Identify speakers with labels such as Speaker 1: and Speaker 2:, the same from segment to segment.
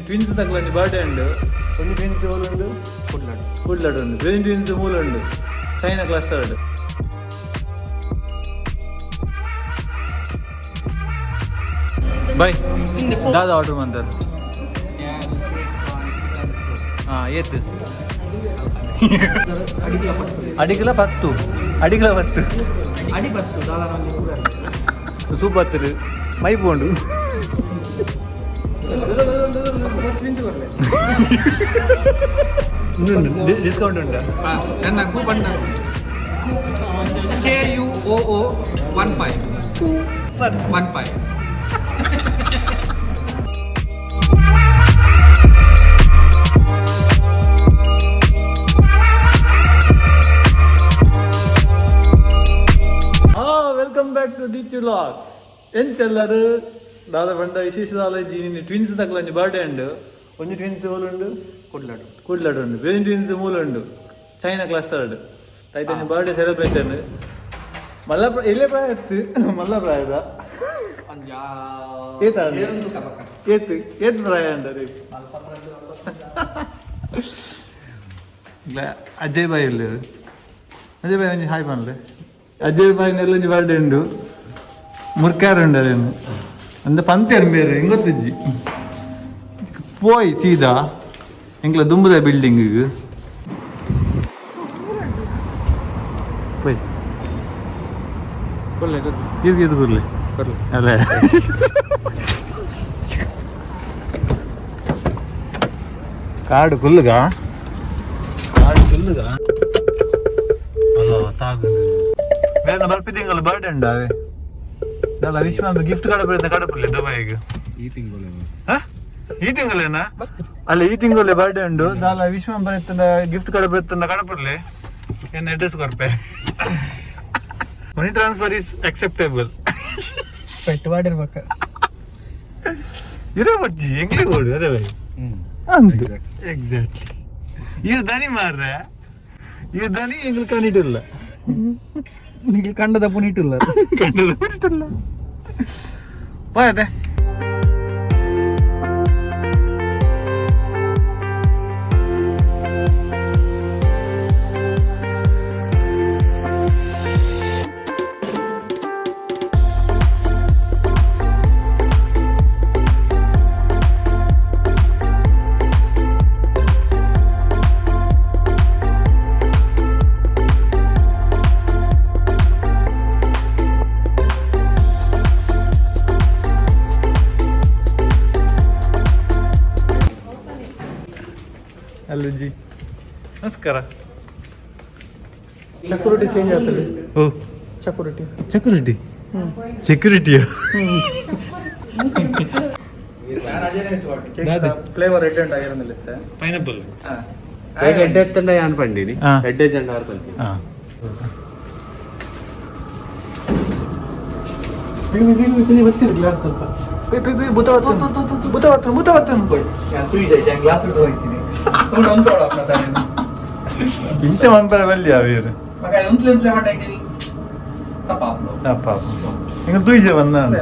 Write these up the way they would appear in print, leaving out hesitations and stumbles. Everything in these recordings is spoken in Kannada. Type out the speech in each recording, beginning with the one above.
Speaker 1: ಟ್ವಿನ್ಸ್ ತಗೊಳ್ಳಿ ಬರ್ಡೇ ಉಂಡು ಒಂದು ಟ್ವಿನ್ಸ್ ಉಂಡು ಕುಡ್ಲಾಡು ಉಂಡು ಬೇರೆ ಟ್ವಿನ್ಸ್ ಮೂಲ ಉಂಡು ಚೈನಾ ಕ್ಲಸ್ಟರ್ ಉಂಡು ಬೈ ದಾದ ಆರ್ಡರ್ ಮಾಡ್ತಾರೆ ಹಾಂ ಏತು ಅಡಿಕಿಲ 10 ಅಡಿಕಿಲ 10 ಸೂಪರ್ ಮೈ ಪೋಂಡು ಡಿಸ್ಕೌಂಟ್ ಉಂಟಾ
Speaker 2: ನನ್ನ coupon KUOO 15
Speaker 1: welcome back to DEECHU vlog ಎಂಚೆಲ್ಲರು ದಾದ ಬಂಡ ವಿಶೇಷದ ಟ್ವಿನ್ಸ್ ತಗೊಳ್ಳಿ ಬರ್ಡೇ ಉಂಡು ಒಂದು ಟ್ವಿನ್ಸ್ ಉಂಡು ಕುಡ್ಲಾಡು ಉಂಡು ಬೇರೆ ಟ್ವಿನ್ಸ್ ಮೂಲ ಉಂಡು ಚೈನಾ ಕ್ಲಸ್ಟರ್ ಉಂಡು ಐತೆ ಬರ್ಡೇ ಸೆಲೆಬ್ರೇಷನ್ ಮಲ್ಲ ಎಲ್ಲೇ ಪ್ರಾಯ ಎತ್ತು ಮಲ್ಲ ಪ್ರಾಯದ ಏತ್ ಪ್ರಾಯ ಉಂಟು ಅಜಯ್ ಬಾಯ್ ಇಲ್ಲ ಅಜಯ್ ಬಾಯ್ ಒಂಜಿ ಹಾಯ್ ಪನ್ಲೆ ಅಜಯ್ ಬಾಯ್ನೆಲ್ಲ ಒಂಜಿ ಬರ್ಡೇ ಉಂಡು ಮುರ್ಕಾರ ಉಂಡು ಅದೇನು ಅಂದ ಪಂತೇನು ಬೇರೆ ಹೆಂಗೊತ್ತಿಜ್ಜಿ ಪೋಯ್ ಸೀದಾ ಎಂಕ್ಲ ದುಂಬುದ ಬಿಲ್ಡಿಂಗ್ ಪೋಯ್ ಇದು ಬರ್ಲಿ ಅದೇ ಕಾಡು ಕುಲ್ಲುಗ ಅಲೋ ತಾಗು ಬೇರೆ ಬರ್ಪಿದ್ದಿಂಗಲ್ಲ ಬರ್ಡೇ ಉಂಡ ಅವೇ ಅಲ್ಲ ವಿಶ್ವ ಗಿಫ್ಟ್ ಕಡಪುರ್ಲಿ ದುಬೈಗೆ ಈ ತಿಂಗಳೇನಾ ಅಲ್ಲ ಈ ತಿಂಗಳೇ ಬರ್ಡೇ ಉಂಡು ದಾಲ ವಿಶ್ವ ಬರೀತಂಡ ಗಿಫ್ಟ್ ಕಡಪುರ್ತಂಡ ಕಡಪುರ್ಲಿ ಏನು ಅಡ್ರೆಸ್ ಕೊರ್ಪೆ ಮನಿ ಟ್ರಾನ್ಸ್ಫರ್ ಇಸ್ ಅಕ್ಸೆಪ್ಟೇಬಲ್
Speaker 2: ಪೆಟ್ಟು ಮಾಡಿರ್ಬೇಕ
Speaker 1: ಇರೋ ಬಜ್ಜಿ ಎಂಗ್ಲಿ ಓಡು ಅದೇ ಬೈ ಅಂತ ಎಕ್ಸಾಕ್ಟ್ಲಿ ಇದು ದನಿ ಮಾರ್ರೆ ಇದು ದನಿ ಎಂಗ್ಲು ಕಣಿಟಿಲ್ಲ
Speaker 2: ಕಂಡದ ಪುನೀಟಿಲ್ಲ
Speaker 1: പോയതെ ಹಲೋ ಜಿ ನಮಸ್ಕಾರ
Speaker 2: ಸೆಕ್ಯೂರಿಟಿ ಚೇಂಜ್ ಆಗ್ತದೆ
Speaker 1: ಓ ಸೆಕ್ಯೂರಿಟಿಯಾ
Speaker 2: ಫ್ಲೇವರ್ ರೆಡ್ ಅಂಡ್ ಆಗಿರೋದಿಲ್ಲ
Speaker 1: ಪೈನಾಪಲ್
Speaker 3: ರೆಡ್ ಎತ್ತಂಡ ಯಾನ್ ಪಂಡಿನಿ ರೆಡ್ ಜಂಡ ಆರ್ ಪಂಡಿ
Speaker 2: ಗೊತ್ತಿರ ಗ್ಲಾಸ್ ಸ್ವಲ್ಪ ಗ್ಲಾಸ್ ಹೋಗ್ತೀನಿ
Speaker 1: ಇಂತ ಮಂಪರ ಬಲ್ಲಿ ಅವೇರು നിങ്ങൾ തുയിച്ച വന്നാണ്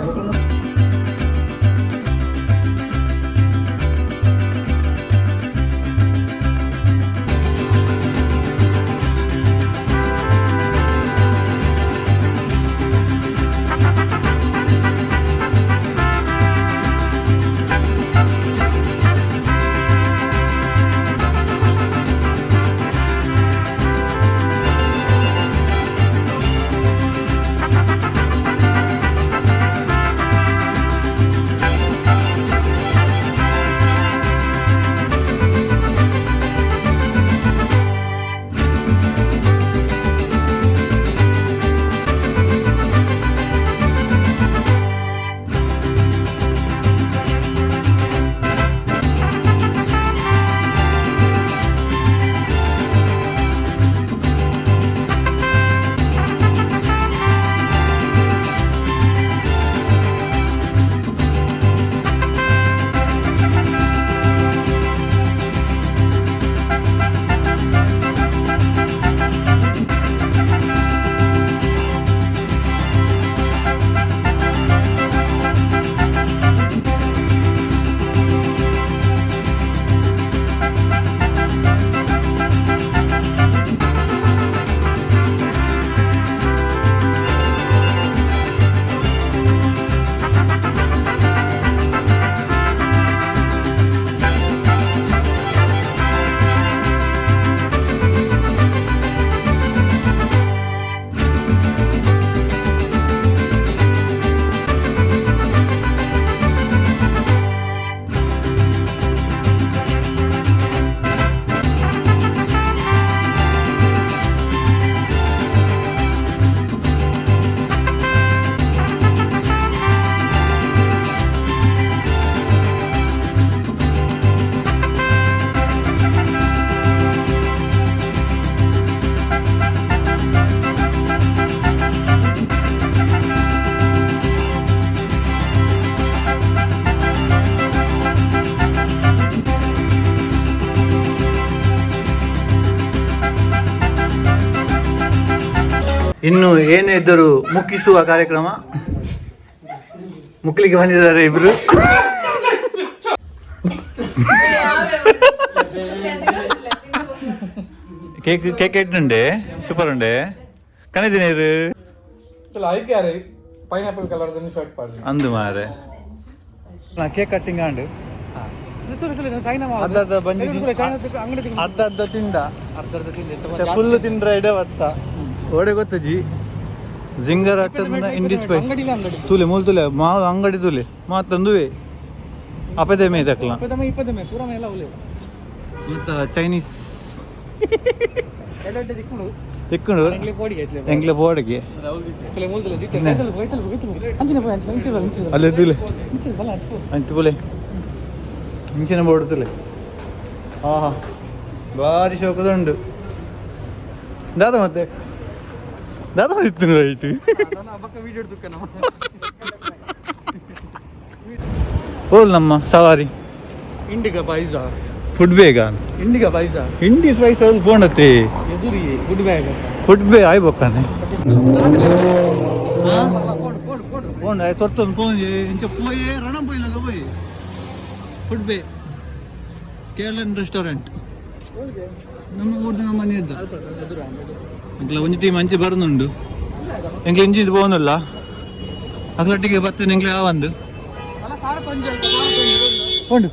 Speaker 1: ಇನ್ನು ಏನೇ ಇದ್ದರೂ ಮುಗಿಸುವ ಕಾರ್ಯಕ್ರಮ. ಮುಕ್ಲಿಕ್ಕೆ ಬಂದಿದ್ದಾರೆ ಇಬ್ರು. കേക്ക് കേക്ക് ഇട്ടുണ്ട് സൂപ്പർ ഉണ്ട് കനദിനേര്
Speaker 2: ಪೈನಾಪಲ್ ಕಲರ್ ಶರ್ಟ್ ಪಾಡಿ
Speaker 1: ಅಂದು ಮಾರೆ ನಾ ಕೇಕ್ ಕಟ್ಟಿಂಗ್ ಆಂಡ್ ಅರ್ಧ ಬಂದಿ ಅರ್ಧ ತಿಂದ ಫುಲ್ ತಿಂದ್ರ ಇಡೆ ಬತ್ತ ಓಡೆ ಗೊತ್ತಜಿ ಜಿಂಗರ್ ಅಟ್ಟದ ಇಂಡಿ ಸ್ಪೈಸ್ ತುಲೆ ಮೂಲ್ ತುಲೆ ಮಾ ಅಂಗಡಿ ತುಲೆ ಮಾತಂದುವೆ ಅಪದೆ ಮೇ ದಕ್ಲ ಮತ್ತ ಚೈನೀಸ್ ತಿಕ್ಕೊಂಡು ಎಂಗ್ಲೆ ಬೋಡಿಗೆ ಅಲ್ಲೇ ತುಲೆ ಅಂಚು ಪುಲೆ ಇಂಚಿನ ಬೋರ್ಡ್ ತುಲೆ ಆಹಾ ಭಾರಿ ಶೋಕದುಂಡು ದಾದ ಮತ್ತೆ ದಾದ ಇತ್ತು ವೈಟ್ ಓಲ್ ನಮ್ಮ ಸವಾರಿ
Speaker 2: ಇಂಡಿಗಾ ಪೈಸಾ
Speaker 1: ಫುಡ್ ಬೇಗ
Speaker 2: ಇಂಡಿಗಾ ಪೈಸಾ
Speaker 1: ಇಂಡಿ ಸ್ಪೈಸ್ ಅವ್ರು ಬೋಣತ್ತೆ
Speaker 2: ಎದುರಿ ಫುಡ್ ಬ್ಯಾಗ್
Speaker 1: ಫುಡ್ ಬೇ ಆಯ್ ಬೊಕ್ಕನೆ ಬೋಂಡ ತೊರ್ತೊಂದು ಪೋಂಜಿ ಇಂಚ ಪೋಯೆ ರಣ ಪೋಯಿಲ್ಲ ಪೋಯಿ ಫುಡ್ ಬೇ ಕೇರಳನ್ ರೆಸ್ಟೋರೆಂಟ್ ನಮ್ಮ ಊರ್ದು ನಮ್ಮ ಮನೆ ಇದ್ದ ಅಂಕಲ ಒಂಜಿ ಟೀಮ್ ಅಂಚೆ ಬರೋದುಂಡು ಎಂಕ್ಲೆ ಇಂಜಿದ್ പോകുന്നില്ല ಅಕ್ಲೊಟ್ಟಿಗೆ ಬರ್ತೇನೆ ಎಂಕ್ಲೆ ಯಾವಂದು ಉಂಡು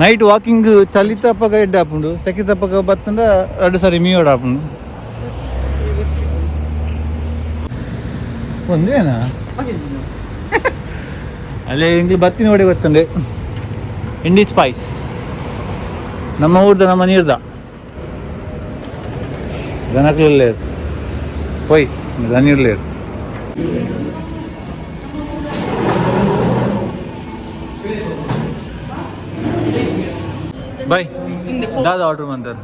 Speaker 1: ನೈಟ್ ವಾಕಿಂಗ್ ಚಲಿ ತಪ್ಪಗ ಎಡ್ಡೆ ಹಾಪುಂಡು ಸೆಕೆ ತಪ್ಪಗ ಬತ್ತಂದ 2 ಸಾರಿ ಮೀ ಓಡ ಹಾಪುಂಡು ಒಂದೇನಾ ಅಲ್ಲೇ ಇಂಗ್ಲಿ ಬತ್ತಿನ ಹೊಡೆ ಗೊತ್ತಂಡೆ ಇಂಡಿ ಸ್ಪೈಸ್ ನಮ್ಮ ಊರ್ದ ನಮ್ಮ ನೀರ್ದ ದನಕ್ಲಲ್ಲೇ ಹೋಯ್ ದನಿರ್ಲೇ ಬಾಯ್ ದಾದ ಆರ್ಡರ್ ಮಾಡ್ತಾರೆ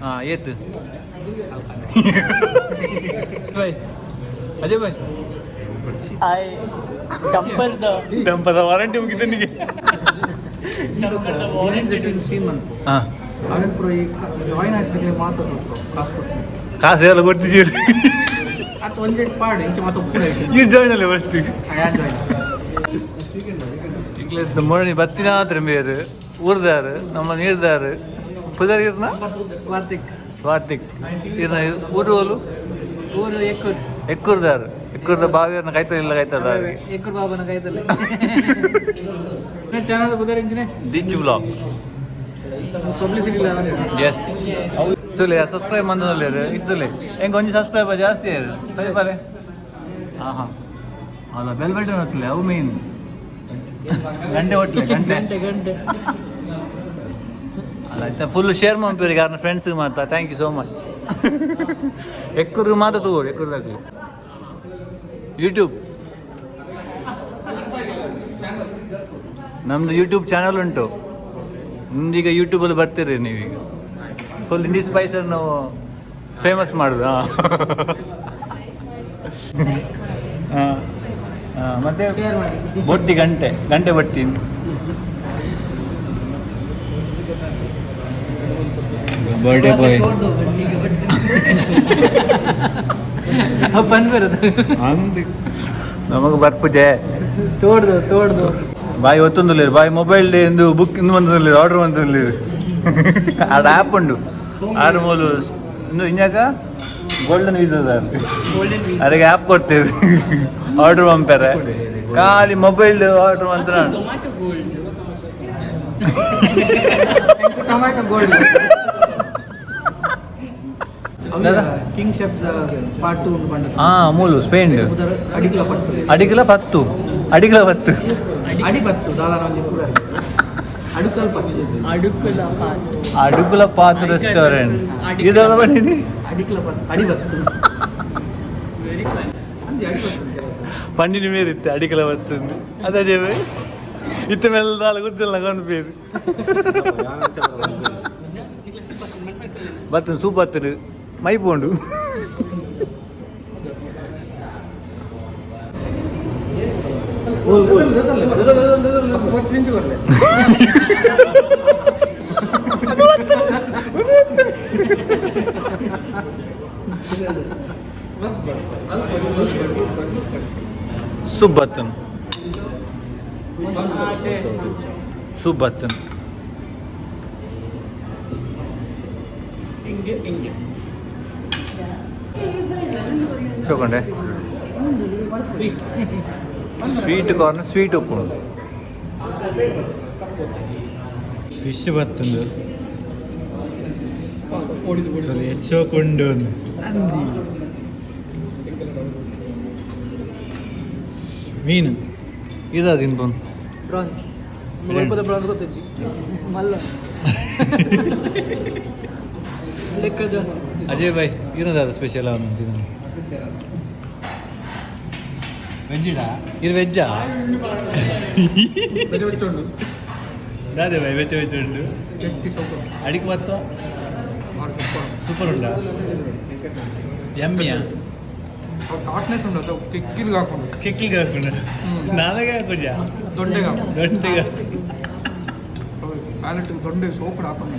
Speaker 1: ಹಾಂ ಏತು ಬಾಯ್ ಅಜಯ್ ಬಾಯ್ ಡಂಪದ ವಾರಂಟಿ ಮುಗಿತು ನಿಮಗೆ ಹಾಂ ಕಾಸು ಎಲ್ಲ ಕೊಡ್ತಿದ್ದೀರಿ ಈ ಜಾಯ್ನ್ ಅಲ್ಲೇ ಫಸ್ಟ್ ಈಗಲೇ ಮೊರಣಿ ಬತ್ತಿನ ಬೇರು ಊರ್ದಾರು ನಮ್ಮ ನೀರ್ದಾರು ಪುದರ್ ಇರ್ನ ಸ್ವಾತಿಕ್ ಇರ್ನ ಊರು
Speaker 2: ಊರು
Speaker 1: ಎಕ್ಕೂರ್ದಾರು ಎಕ್ಕೂರ್ದ ಬಾವಿಯರ್ನ ಕೈತಲಿಲ್ಲ ಕೈತದ
Speaker 2: ಎಕ್ಕೂರ್ ಬಾಬನ ಕೈತಲ್ಲ ಚಾನಲ್ ಬುದರಿಂಚಿನೆ
Speaker 1: DEECHU vlog
Speaker 2: ಪಬ್ಲಿಸಿಟಿ
Speaker 1: yes ಇತ್ತಲೆ ಸಬ್ಸ್ಕ್ರೈಬ್ ಮಂದನಲ್ಲೇರು ಇತ್ತಲೆ ಹೆಂಗೆ ಒಂಜಿ ಸಬ್ಸ್ಕ್ರೈಬರ್ ಜಾಸ್ತಿ ಆಯ್ರು ಸರಿ ಬಾರೆ ಹಾಂ ಹಾಂ ಅಲ್ಲ ಬೆಲ್ ಬಟನ್ ಹೊತ್ತಲೆ ಅವು ಮೇನ್ ಗಂಟೆ ಹೊಟ್ಟಲೆ ಗಂಟೆ ಅಲ್ಲ ಆಯ್ತಾ ಫುಲ್ ಶೇರ್ ಮಾಡ್ತೀರಿ ಯಾರನ್ನ ಫ್ರೆಂಡ್ಸಿಗೆ ಮಾತಾ ಥ್ಯಾಂಕ್ ಯು ಸೋ ಮಚ್ ಎಕ್ಕೂರಿಗೆ ಮಾತಾ ತಗೋರಿ ಎಕ್ಕೂರ್ದಾಗಲಿ ಯೂಟ್ಯೂಬ್ ನಮ್ಮದು ಯೂಟ್ಯೂಬ್ ಚಾನಲ್ ಉಂಟು ನಿಮ್ದೀಗ ಯೂಟ್ಯೂಬಲ್ಲಿ ಬರ್ತೀರಿ ನೀವೀಗ ಫುಲ್ ಇಂಡಿ ಸ್ಪೈಸನ್ನು ನಾವು ಫೇಮಸ್ ಮಾಡೋದು ಹಾಂ ಹಾಂ ಮತ್ತೆ ಬೊಟ್ಟಿ ಗಂಟೆ ಬಟ್ಟಿ ಬರ್ಡೇ ಬಾಯ್ ಅಂದು ನಮಗೆ ಬರ್ಪುಜೆ
Speaker 2: ತೋಡ್ದು
Speaker 1: ಬಾಯ್ ಒತ್ತೊಂದು ಬಾಯ್ ಮೊಬೈಲ್ ಡೇ ಎಂದು ಬುಕ್ ಇನ್ನು ಬಂದಲ್ಲಿ ಆರ್ಡರ್ ಬಂದಲ್ಲಿ ಆಡ ಆ್ಯಪ್ ಉಂಡು ಆರು ಮೂಲು ಇನ್ನು ಇನ್ಯಾಕ ಗೋಲ್ಡನ್ ವೀಸಾ ಅದಕ್ಕೆ ಆ್ಯಪ್ ಕೊಡ್ತೇವೆ ಆರ್ಡರ್ ಪಂಪೇರೆ ಖಾಲಿ ಮೊಬೈಲ್ ಆರ್ಡರ್ ಅಂತ
Speaker 2: tomato gold king chef part 2 ಉಂಟು ಬಂದ
Speaker 1: ಮೂಲು ಸ್ಪೇನ್ ಅಡಿಗಲ ಪತ್ತು ದಾದಾನ ಒಂಜಿ ಪೂರರಿ ಅಡುಕುಲ ಪಾತ್ ರೆಸ್ಟೋರೆಂಟ್ ಇದಾದ ಬನ್ನಿ ಪಂಡಿನ ಮೇಲೆ ಇತ್ತು ಅಡಿಕಲ ಬತ್ತು ಅದೇ ಇತ್ತ ಮೇಲೆ 4 ಗುದ್ದಲ್ಲ ಕೊಂಡು ಬೇರು ಬತ್ತು ಸೂಪ್ ಬತ್ತರು ಮೈ ಪೋಂಡು Subbatan. Subbatan. Shokonde. Sweet corn, sweet okunu. Fish battundu. Shokondu. ಮೀನು ಇದಾದ ಇನ್ಬಂದು
Speaker 2: ಪ್ರಾನ್ಸ್ ಪ್ರಾನ್ಸ್ ಗೊತ್ತಜ್ಜಿ ಮಲ್ಲ ಲೆಕ್ಕ ಜಾಸ್ತಿ
Speaker 1: ಅಜಯ್ ಬಾಯ್ ಏನದಾದ ಸ್ಪೆಷಲ್ ಅವನು ವೆಜ್ಜಿಡಾ ಇದು ವೆಜ್ಜಾ
Speaker 2: വെച്ചുണ്ട്
Speaker 1: ಅದೇ ಬಾಯ್ ವೆಚ್ಚ ವೆಚ್ಚ ಉಂಟು ಅಡಿಗೆ ಮತ್ತು ಸೂಪರ್ ಉಂಟಾ ಎಮ್ಮಿಯಾ
Speaker 2: ಟಾಟ್ನೆಸ್ ಉಂಟು ಅದು ಕಿಕ್ಕಿಗೆ ಹಾಕೊಂಡು
Speaker 1: ಕೆಕ್ಕಿಗೆ ಹಾಕೊಂಡು ನಾಳೆಗೆ ಹಾಕುಜ
Speaker 2: ದೊಡ್ಡೆಗೆ
Speaker 1: ದೊಡ್ಡಗೆ
Speaker 2: ಪ್ಯಾಲೆಟ್ ದೊಡ್ಡೆಗೆ ಸೋಪು ಹಾಕೊಂಡು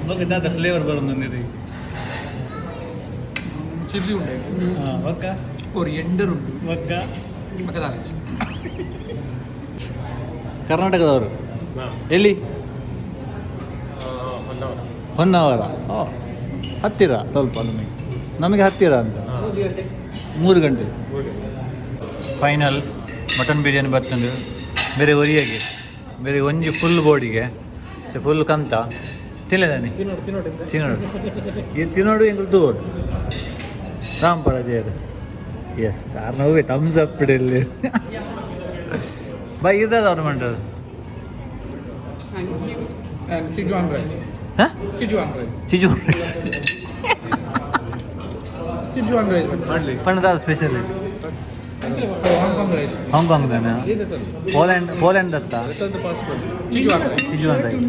Speaker 1: ಬಗ್ಗೆ ದಾದ ಫ್ಲೇವರ್ ಬರೋದು
Speaker 2: ಚಿಲ್ಲಿ ಉಂಟು
Speaker 1: ಹಾಂ ಒಕ್ಕ
Speaker 2: ஒரு ಎಂಡರ್ ಉಂಟು
Speaker 1: ಒಕ್ಕ
Speaker 2: ಮಕ್ಕದಾಲಿಚ್ಚಿ
Speaker 1: ಕರ್ನಾಟಕದವರು ಎಲ್ಲಿ ಹೊನ್ನಾವರ ಹತ್ತಿರ ಸ್ವಲ್ಪ ನಮಗೆ ಹತ್ತಿರ ಅಂತ 3 ಗಂಟೆ ಫೈನಲ್ ಮಟನ್ ಬಿರಿಯಾನಿ ಬರ್ತಂದು ಬೇರೆ ಒರಿಯಾಗೆ ಬೇರೆ ಒಂಜಿ ಫುಲ್ ಬೋಡಿಗೆ ಫುಲ್ ಕಂತ ತಿನ್ನದಾನಿ ತಿನ್ನೋಡು ಇದು ತಿನ್ನೋಡು ಎಂಗಳು ತೋಡು ರಾಂಪರ ಜೇರು ಎಸ್ ಸಾರ್ ನೋವೇ ಥಮ್ಸ್ ಅಪ್ ಇಡಲಿ ಬೈ ಇದ್ದದ ಅವ್ರು ಮಾಡೋದು
Speaker 2: ಚಿಜುವಾನ್ ರೈಸ್
Speaker 1: ಹಾಂ
Speaker 2: Schezwan rice
Speaker 1: Schezwan rice
Speaker 2: Schezwan rice ಮಾಡಲಿ
Speaker 1: ಪಣ್ಣದಾದ ಸ್ಪೆಷಲ್
Speaker 2: ಹಾಂಗ್ಕಾಂಗ್ ರೈಸ್
Speaker 1: ಹಾಂಗ್ಕಾಂಗ್ ತಾನೆ ಪೋಲೆಂಡ್ ದತ್ತ
Speaker 2: ಚಿಜುವಾನ್ ರೈಸ್
Speaker 1: ಚಿಜುವಾನ್ ರೈಸ್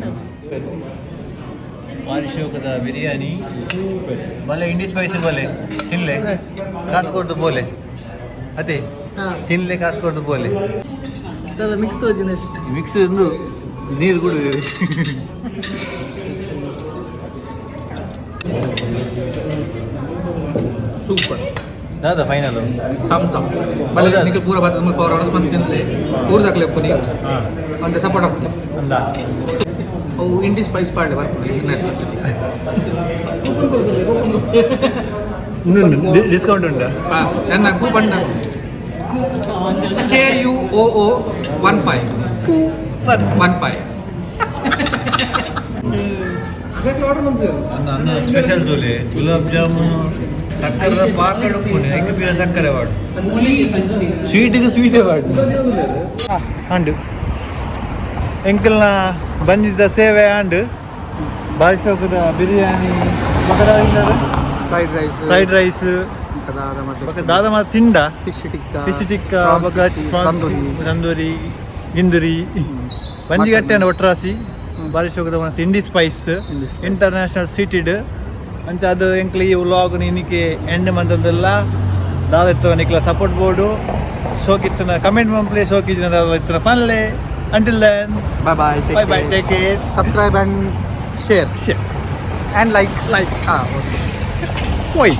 Speaker 1: ವಾರಿಶೋಕದ ಬಿರಿಯಾನಿ ಭಲೆ ಇಂಡಿ ಸ್ಪೈಸಿ ಬೋಲೆ ತಿನ್ಲೆ ಕಾಸು ಕೊಟ್ಟು ಬೋಲೆ ಅದೇ ತಿನ್ಲೆ ಕಾಸು ಕೊಟ್ಟು ಬೋಲೆ
Speaker 2: ಮಿಕ್ಸ್ ತೋಜಿನ
Speaker 1: ಮಿಕ್ಸ್ ಒಂದು ನೀರು ಕುಡಿದಿರಿ
Speaker 2: ಸೂಪರ್
Speaker 1: ದಾದಾ ಫೈನಲ್
Speaker 2: ಥಮ್ಸ್ ಅಪ್ ಬಲೆ ನಿಮಗೆ ಪೂರ ಬಾತ್ ತುಂಬ ಪವರ್ ಅವರ್ಸ್ ಬಂದು ತಿನ್ನಲೆ ಪೂರ ದಾಖಲೆ ಪುನಿ ಅಂತ ಸಪೋರ್ಟ್ ಆಗ್ತದೆ
Speaker 1: ಅಂದ
Speaker 2: ಅವು ಇಂಡಿ ಸ್ಪೈಸ್ ಪಾರ್ಟ್ ಬರ್ಕೊಂಡು ಇಂಟರ್ನ್ಯಾಷನಲ್ ಸಿಟಿ
Speaker 1: ಡಿಸ್ಕೌಂಟ್ ಉಂಟಾ
Speaker 2: ನನ್ನ ಕೂಪನ್ KUOO15 15
Speaker 1: ಅನ್ನ ಸ್ಪೆಷಲ್ ತೋಲೆ ಗುಲಾಬ್ ಜಾಮೂನು ಸಕ್ಕರೆ ಪಾಕಡು ಪುಣೆ ಐಕೆ ಪೀರ ಸಕ್ಕರೆ ವಾಡು ಸ್ವೀಟಿಗೆ ಸ್ವೀಟೇ ವಾಡು ಅಂಡು ಎಂಕಲ್ನ ಬಂದಿದ್ದ ಸೇವೆ ಅಂಡು ಬಾರಿಸೋಕದ ಬಿರಿಯಾನಿ ಫ್ರೈಡ್ ರೈಸ್ ದಾದ ಮಾತು ತಿಂಡ ಫಿಶ್ ಟಿಕ್ಕಾ ತಂದೂರಿ ಗಿಂದೂರಿ ಬಂಜಿಗಟ್ಟೆ ಒಟ್ರಾಸಿ ಬಾರಿಸೋಕದ ಇಂಡಿ ಸ್ಪೈಸ್ ಇಂಟರ್ನ್ಯಾಷನಲ್ ಸಿಟಿಡ್ ಅಂಚ ಅದು ಎಂಕ್ಲ ಈ ವ್ಲಾಗ್ ನಿನಗೆ ಎಂಡ್ ಮಂತಂದಲ್ಲ ದಾದ ಇತ್ತು ನಿಕ್ಲ ಸಪೋರ್ಟ್ ಬೋರ್ಡು ಸೋಕಿತ್ತನ ಕಮೆಂಟ್ ಮಂಪ್ಲೆ ಸೋಕಿಜಿನ ದಾದ ಇತ್ತನ ಫನ್ಲೆ until then bye take it
Speaker 2: subscribe and share
Speaker 1: share
Speaker 2: and like
Speaker 1: Oi